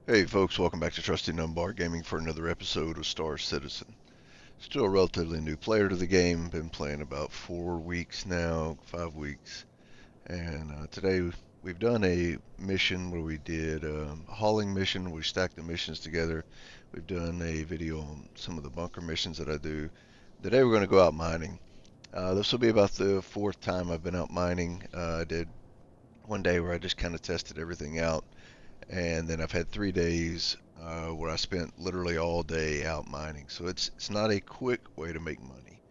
Hey folks, welcome back to Trusty Number Gaming for another episode of Star Citizen. Still a relatively new player to the game, been playing about 4 weeks now, 5 weeks, and today we've done a mission where we did a hauling mission, we stacked the missions together. We've done a video on some of the bunker missions that I do. Today we're going to go out mining. This will be about the fourth time I've been out mining. I did one day where I just kind of tested everything out. And then I've had 3 days where I spent literally all day out mining. So it's not a quick way to make money,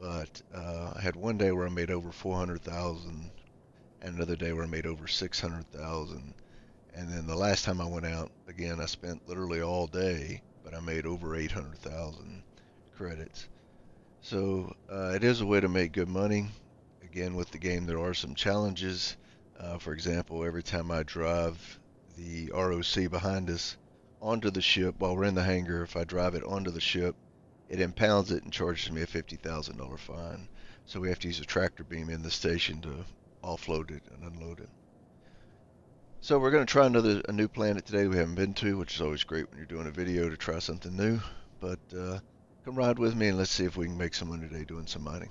but I had one day where I made over 400,000, and another day where I made over 600,000. And then the last time I went out, again, I spent literally all day, but I made over 800,000 credits. So it is a way to make good money. Again, with the game, there are some challenges. For example, every time I drive the ROC behind us onto the ship while we're in the hangar, if I drive it onto the ship, it impounds it and charges me a $50,000 fine. So we have to use a tractor beam in the station to offload it and unload it. So we're going to try a new planet today we haven't been to, which is always great when you're doing a video to try something new. But come ride with me and let's see if we can make some money today doing some mining.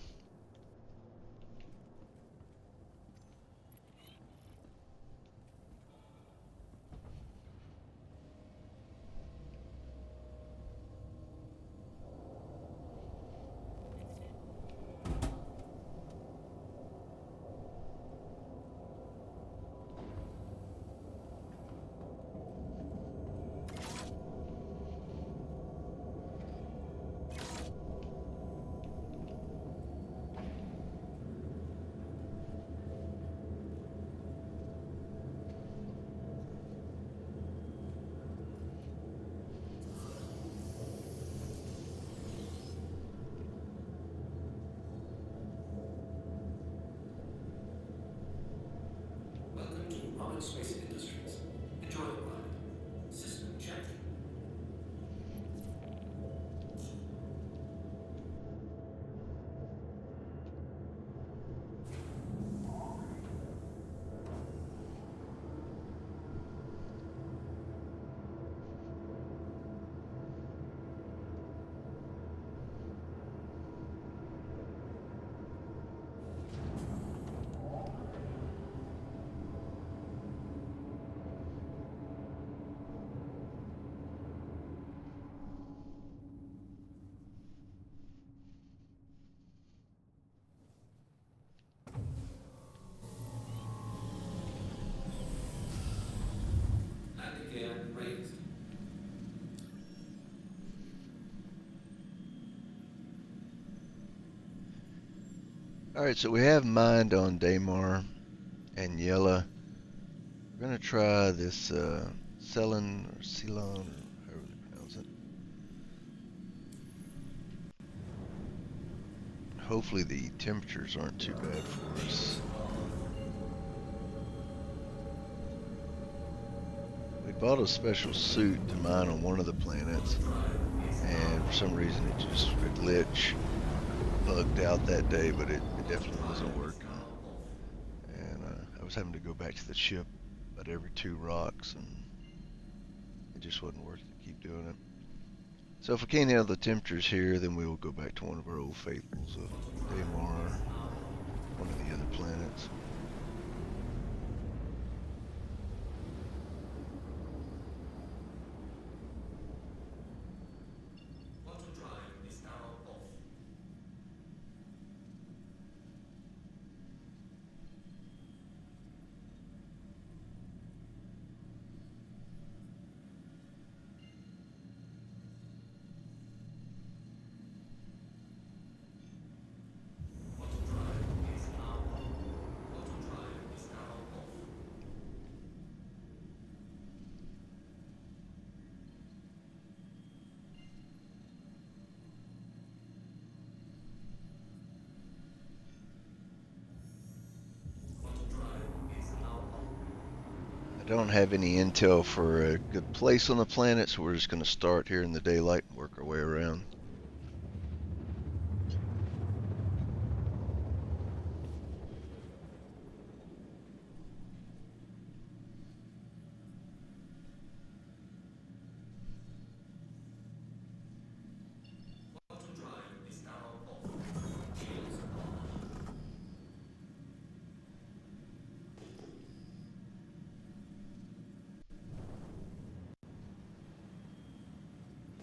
Space Industries. Enjoy the ride. System check. Landing gear raised. Alright, so we have mined on Daymar and Yella. We're going to try this Ceylon or Ceylon, or however they pronounce it. Hopefully the temperatures aren't too bad for us. We bought a special suit to mine on one of the planets, and for some reason it just a glitch bugged out that day, but it definitely wasn't working. And I was having to go back to the ship about every 2 rocks, and it just wasn't worth it to keep doing it. So if we can't handle the temperatures here, then we will go back to one of our old faithfuls of Daymar, one of the other planets. Don't have any intel for a good place on the planet, so we're just going to start here in the daylight and work our way around.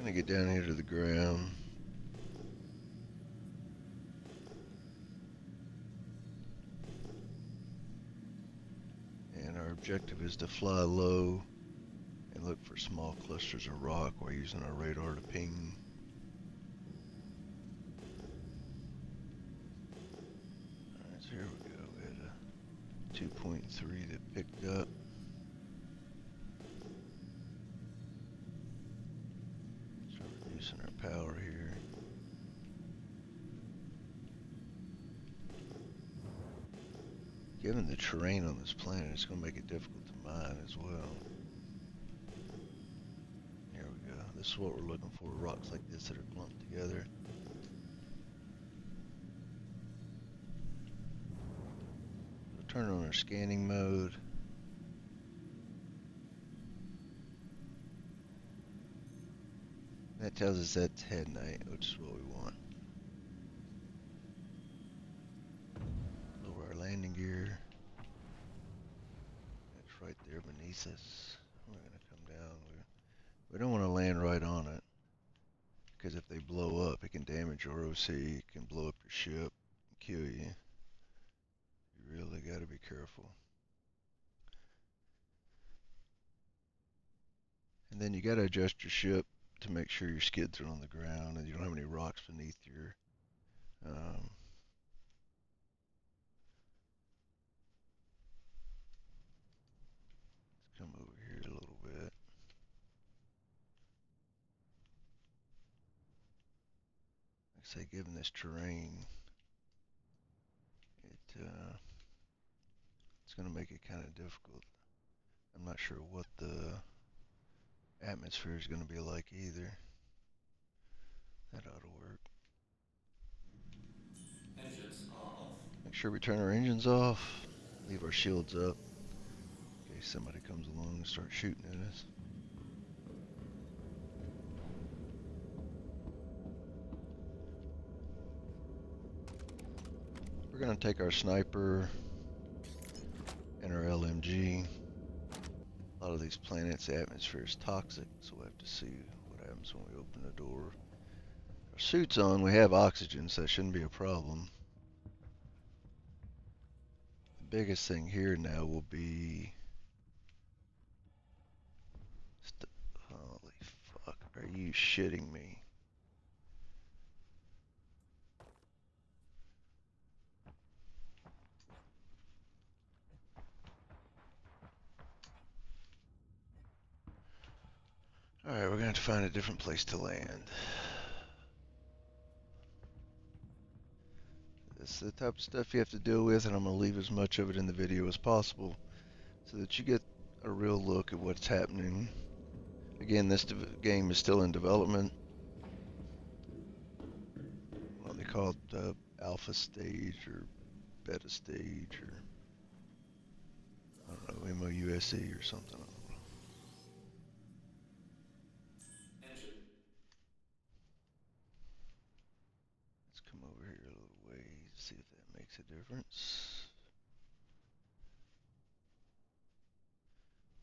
Gonna get down here to the ground. And our objective is to fly low and look for small clusters of rock while using our radar to ping. Alright, so here we go. We had a 2.3 that picked up. Start reducing our power here. Given the terrain on this planet, it's going to make it difficult to mine as well. Here we go. This is what we're looking for, rocks like this that are clumped together. We'll turn on our scanning mode. That tells us that's Hadanite, which is what we want. Lower our landing gear. It's right there beneath us. We're going to come down. We don't want to land right on it, because if they blow up, it can damage your OC, it can blow up your ship, and kill you. You really got to be careful. And then you got to adjust your ship to make sure your skids are on the ground and you don't have any rocks beneath your let's come over here a little bit. Like I say, given this terrain, it's going to make it kind of difficult. I'm not sure what the atmosphere is going to be like either. That ought to work. Engines off. Make sure we turn our engines off. Leave our shields up in case somebody comes along and starts shooting at us. We're going to take our sniper and our LMG. A lot of these planets, the atmosphere is toxic, so we'll have to see what happens when we open the door. Our suit's on, we have oxygen, so that shouldn't be a problem. The biggest thing here now will be... Holy fuck, are you shitting me? Alright, we're going to have to find a different place to land. This is the type of stuff you have to deal with, and I'm going to leave as much of it in the video as possible so that you get a real look at what's happening. Again, this game is still in development. Well, they call it alpha stage or beta stage or I don't know, MOUSE or something. Engine. Let's come over here a little ways, see if that makes a difference.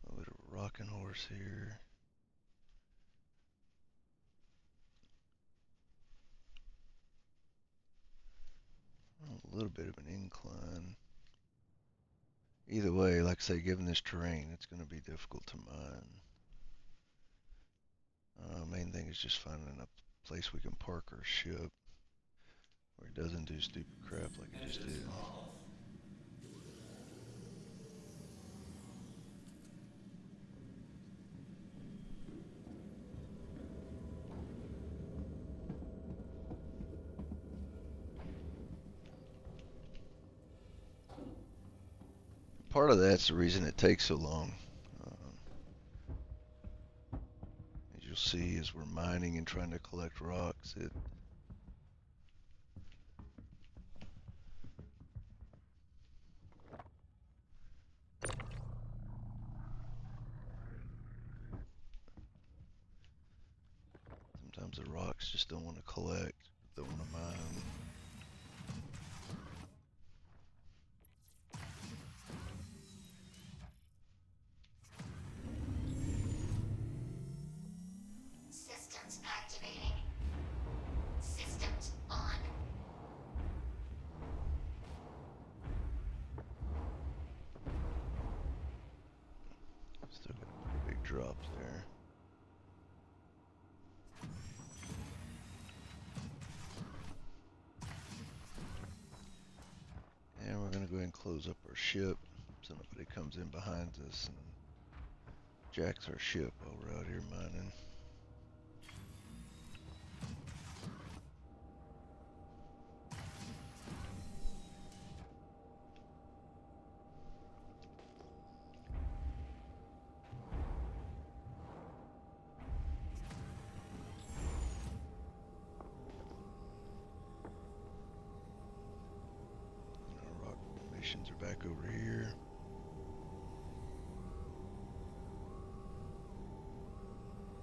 A little rocking horse here. A little bit of an incline. Either way, like I say, given this terrain, it's going to be difficult to mine. Main thing is just finding a place we can park our ship where it doesn't do stupid crap like it just Engines did. off. Part of that's the reason it takes so long. As you'll see, as we're mining and trying to collect rocks, sometimes the rocks just don't want to collect, don't want to mine. Systems active. dropped there. And we're going to go ahead and close up our ship so nobody comes in behind us and jacks our ship while we're out here mining. Our rock formations are back over here.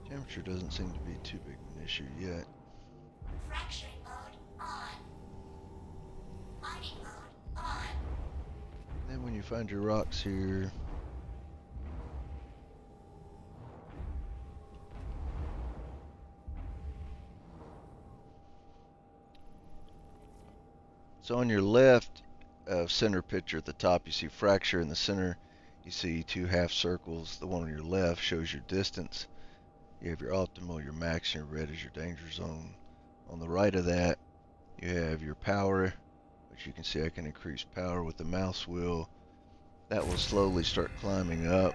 Temperature doesn't seem to be too big of an issue yet. Fracturing mode on. Mining mode on. Then when you find your rocks here, so on your left center picture at the top, you see fracture. In the center, you see two half circles. The one on your left shows your distance. You have your optimal, your max, and your red is your danger zone. On the right of that, you have your power, which you can see I can increase power with the mouse wheel. That will slowly start climbing up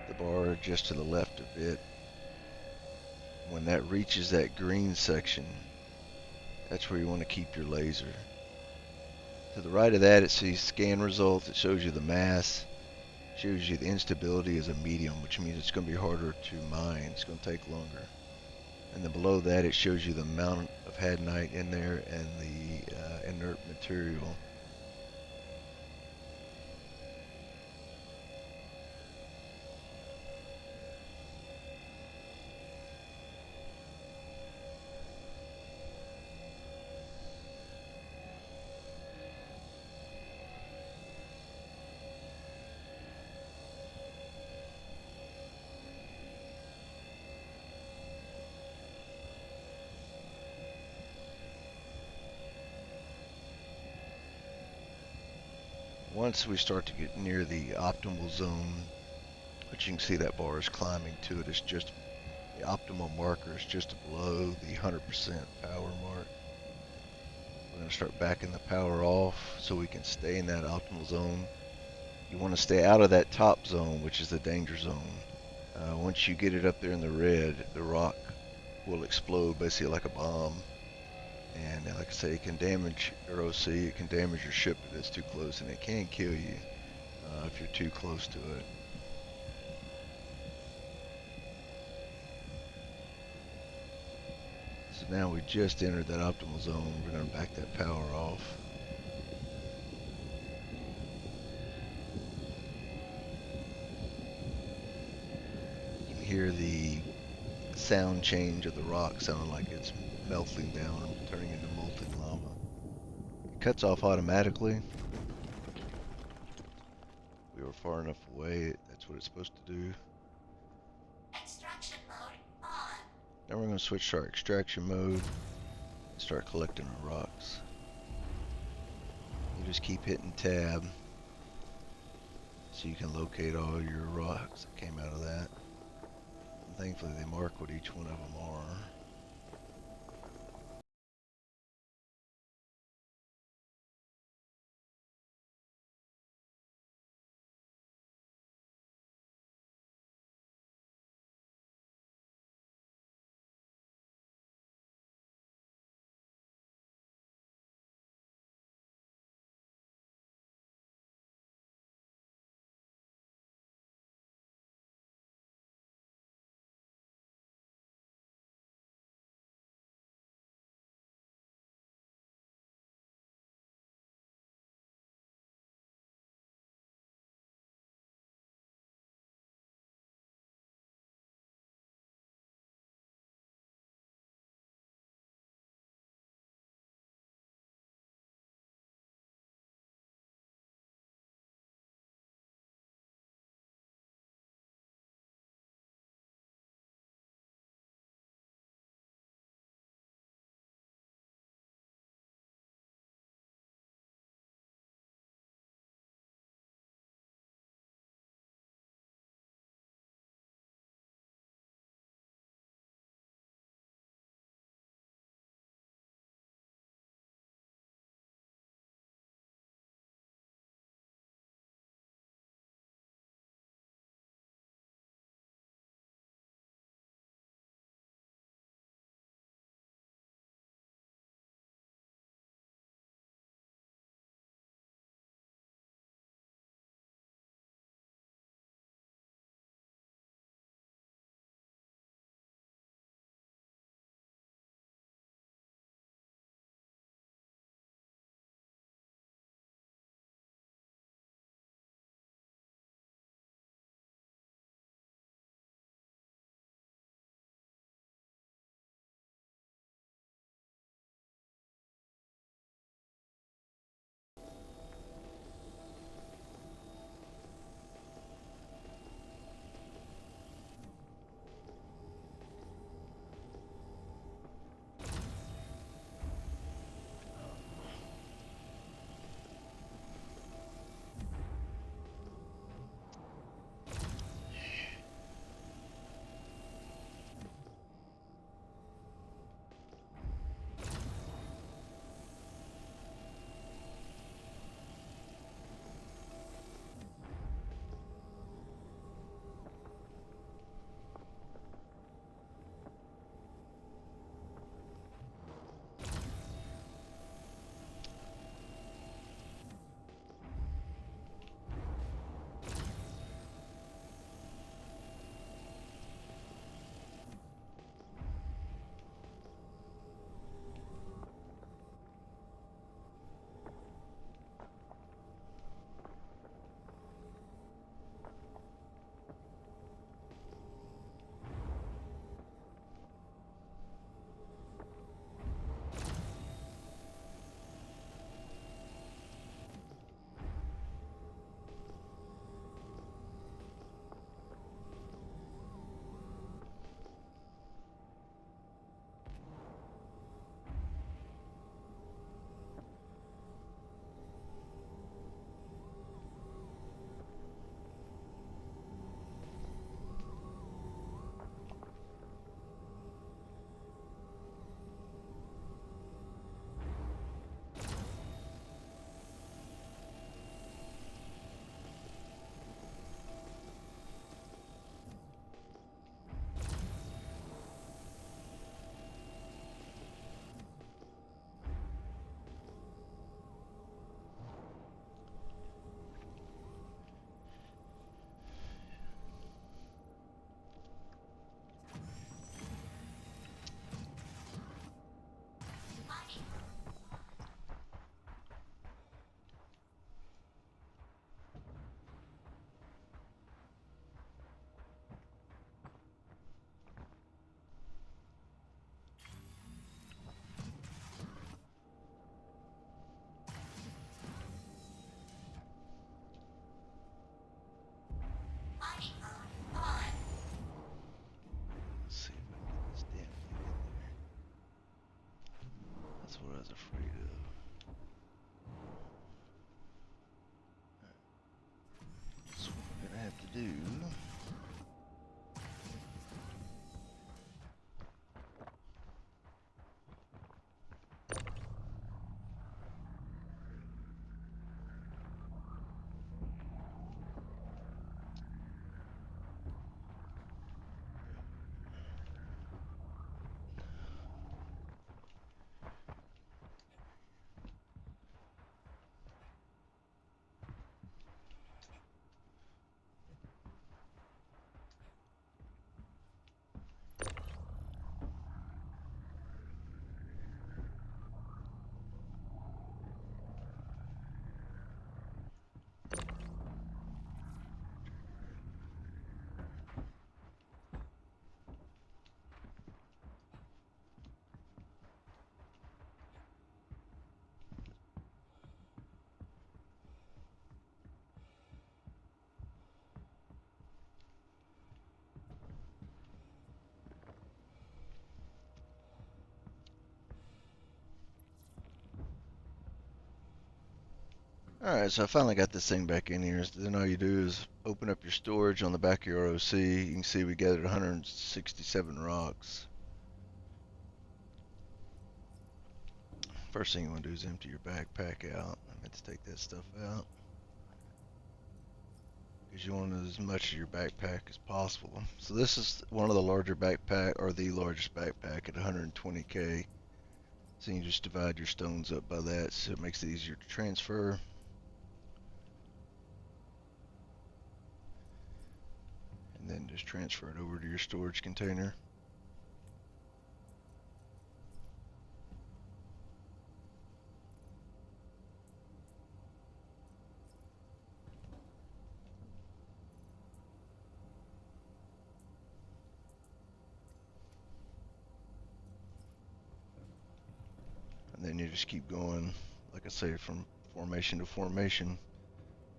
the bar just to the left a bit. When that reaches that green section, that's where you want to keep your laser. To the right of that, it says scan results. It shows you the mass, shows you the instability is a medium, which means it's going to be harder to mine. It's going to take longer. And then below that, it shows you the amount of Hadanite in there and the inert material. Once we start to get near the optimal zone, which you can see that bar is climbing to it, it's just the optimal marker is just below the 100% power mark. We're going to start backing the power off so we can stay in that optimal zone. You want to stay out of that top zone, which is the danger zone. Once you get it up there in the red, the rock will explode basically like a bomb. And like I say, it can damage your OC, it can damage your ship if it's too close, and it can kill you if you're too close to it. So now we just entered that optimal zone. We're going to back that power off. You can hear the sound change of the rock sounding like it's melting down, turning into molten lava. It cuts off automatically. We were far enough away, that's what it's supposed to do. Extraction mode on. Now we're going to switch to our extraction mode and start collecting our rocks. You just keep hitting tab so you can locate all your rocks that came out of that. And thankfully they mark what each one of them are. Alright, so I finally got this thing back in here. Then all you do is open up your storage on the back of your OC. You can see we gathered 167 rocks. First thing you want to do is empty your backpack out. I meant to take that stuff out, because you want as much of your backpack as possible. So this is one of the larger backpack, or the largest backpack at 120k. So you just divide your stones up by that, so it makes it easier to transfer. And then just transfer it over to your storage container. And then you just keep going, like I say, from formation to formation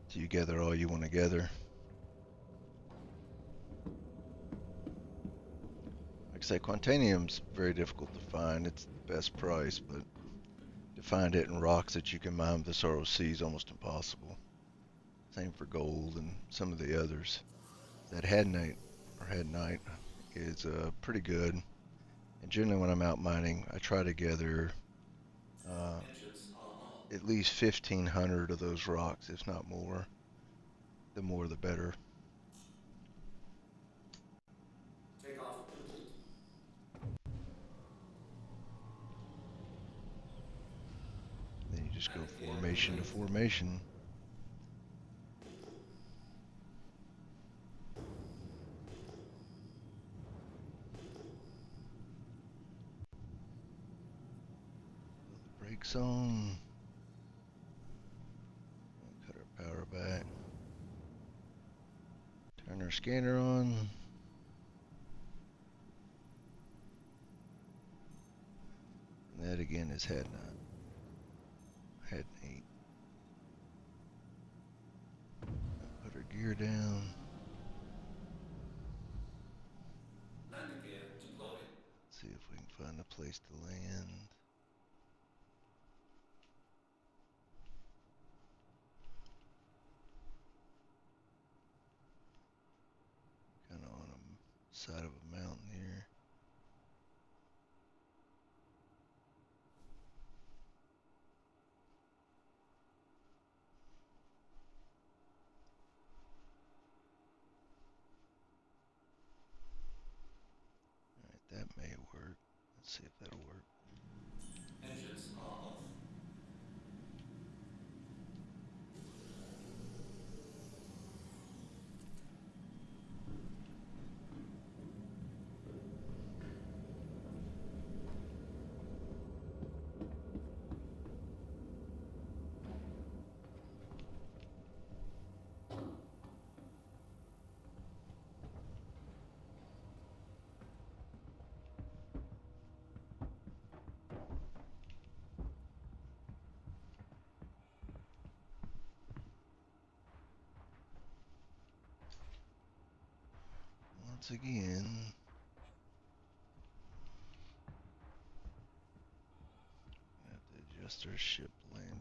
till you gather all you want to gather. Like I say, Quantanium's very difficult to find. It's the best price, but to find it in rocks that you can mine with this ROC is almost impossible. Same for gold and some of the others. That Hadanite is pretty good. And generally when I'm out mining, I try to gather Engines are on. at least 1,500 of those rocks, if not more. The more the better. Takeoff complete. Then you just go Landing gear formation to complete. formation. Put the brakes on. Cut our power back. Turn our scanner on. And that again is Hadanite. Put our gear down. Landing gear deployed. See if we can find a place to land. Kind of on a side of a mountain here. Alright, that may work. Let's see if that'll work. Engines are off. Once again, I have to adjust our ship landing.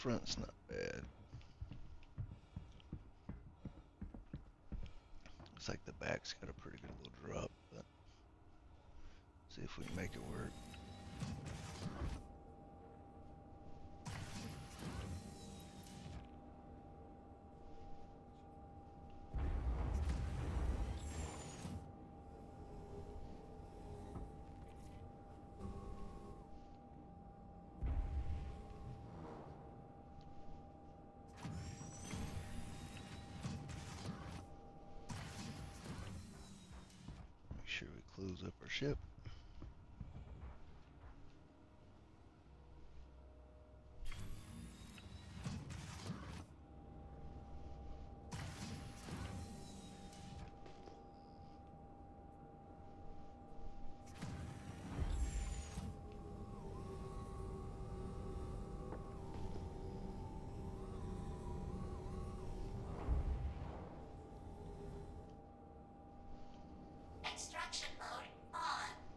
front's not bad. Looks like the back's got a pretty good little drop, but see if we can make it work. Make sure we close up our ship. Extraction mode on.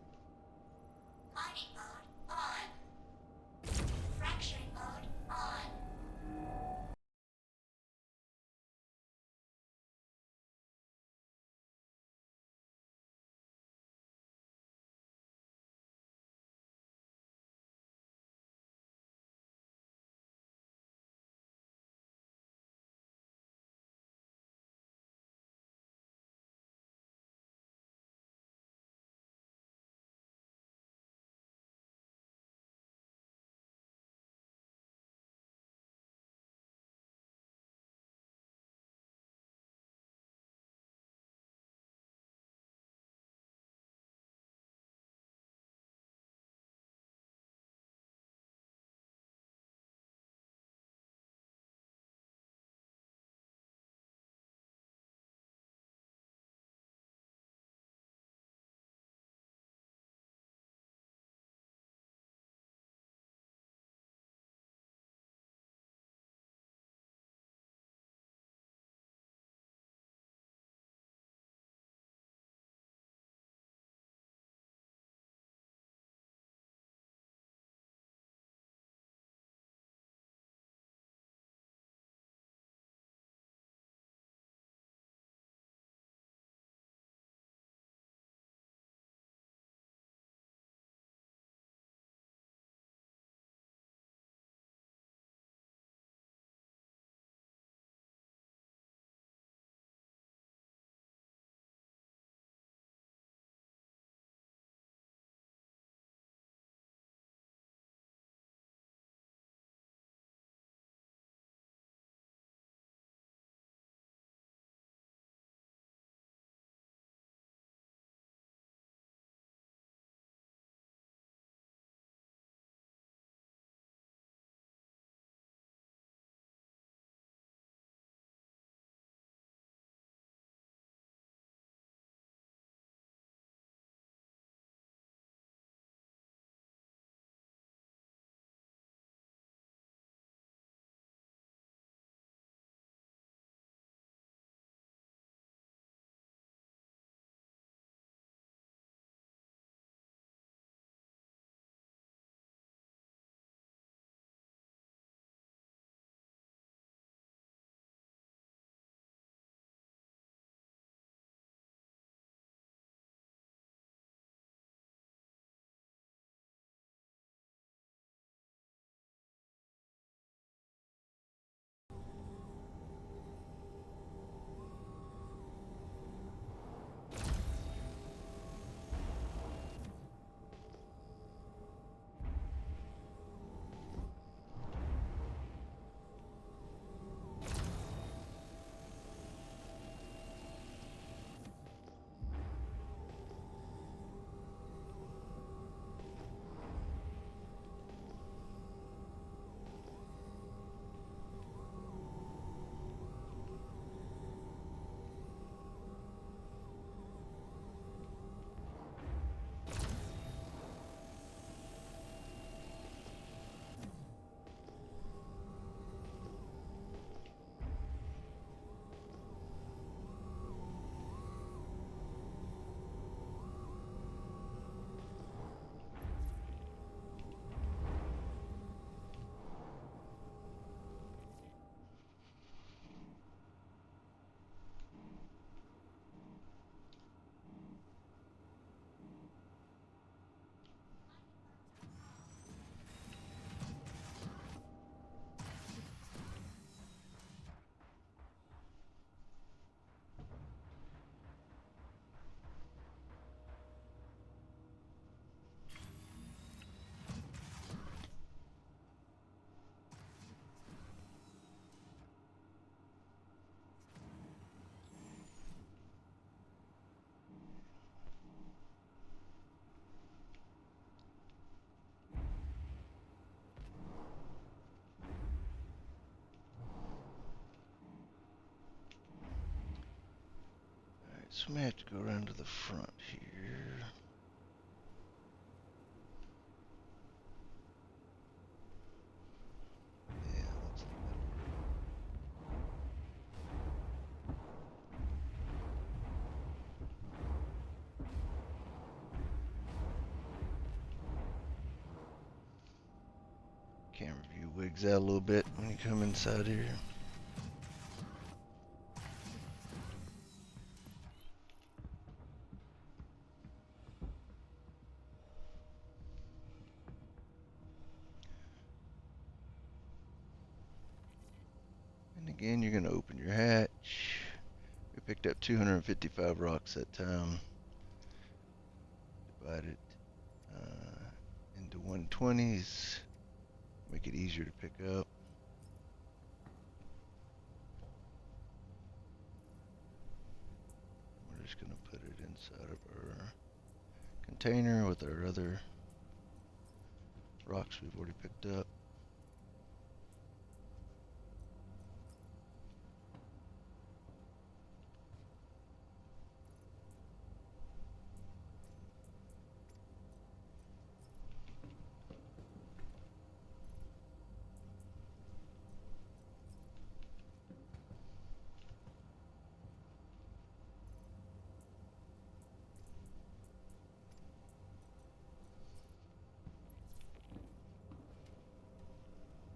So we may have to go around to the front here. Yeah, looks like that'll work. Camera view wigs out a little bit when you come inside here. And again, you're going to open your hatch. We picked up 255 rocks that time. Divide it into 120s. Make it easier to pick up. We're just going to put it inside of our container with our other rocks we've already picked up.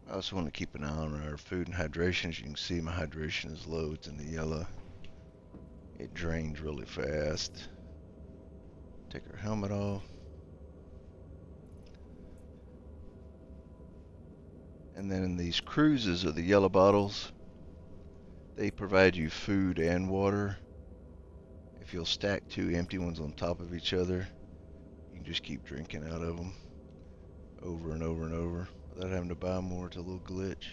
I also want to keep an eye on our food and hydration. As you can see, my hydration is low. It's in the yellow. It drains really fast. Take our helmet off. And then in these cruises are the yellow bottles. They provide you food and water. If you'll stack 2 empty ones on top of each other, you can just keep drinking out of them over and over and over without having to buy more. It's a little glitch.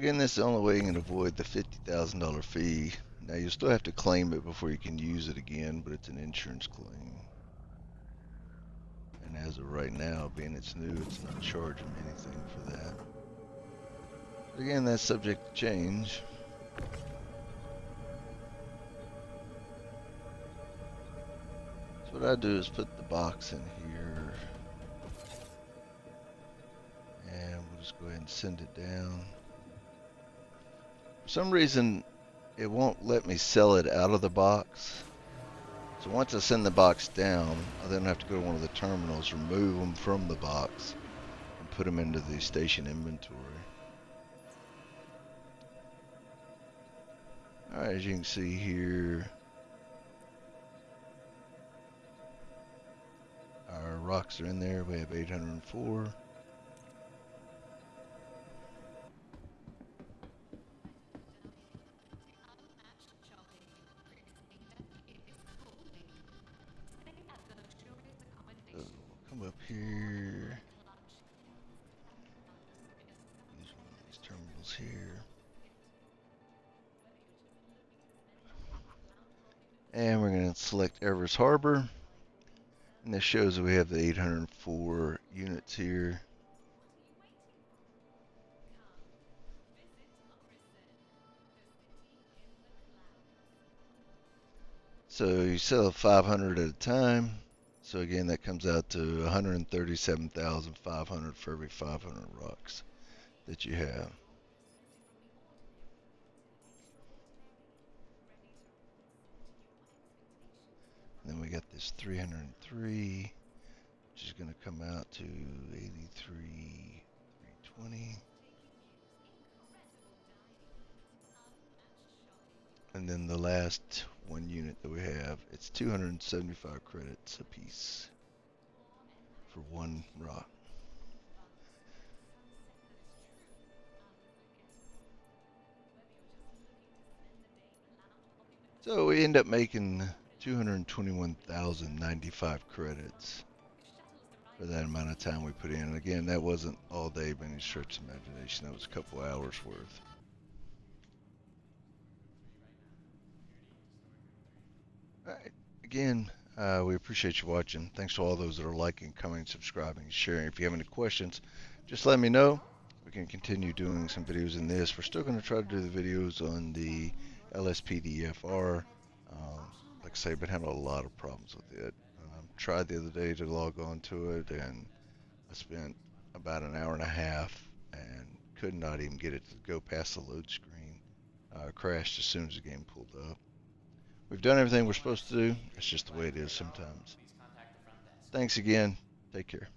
again, that's the only way you can avoid the $50,000 fee. Now, you'll still have to claim it before you can use it again, but it's an insurance claim. And as of right now, being it's new, it's not charging me anything for that. But again, that's subject to change. So what I do is put the box in here, and we'll just go ahead and send it down. For some reason, it won't let me sell it out of the box. So once I send the box down, I then have to go to one of the terminals, remove them from the box, and put them into the station inventory. Alright, as you can see here, our rocks are in there. We have 804. So we'll come up here, use one of these terminals here. And we're going to select Everest Harbor. And this shows that we have the 804 units here. So you sell 500 at a time. So again, that comes out to 137,500 for every 500 rocks that you have. And then we got this 303, which is going to come out to 83,320. And then the last one unit that we have, it's 275 credits a piece for one rock. So we end up making 221,095 credits for that amount of time we put in. And again, that wasn't all day by any stretch of imagination. That was a couple hours worth. All right. Again, we appreciate you watching. Thanks to all those that are liking, commenting, subscribing, sharing. If you have any questions, just let me know. We can continue doing some videos in this. We're still going to try to do the videos on the LSPDFR. Like I say, I've been having a lot of problems with it. Tried the other day to log on to it, and I spent about an hour and a half and could not even get it to go past the load screen. Crashed as soon as the game pulled up. We've done everything we're supposed to do. It's just the way it is sometimes. Thanks again. Take care.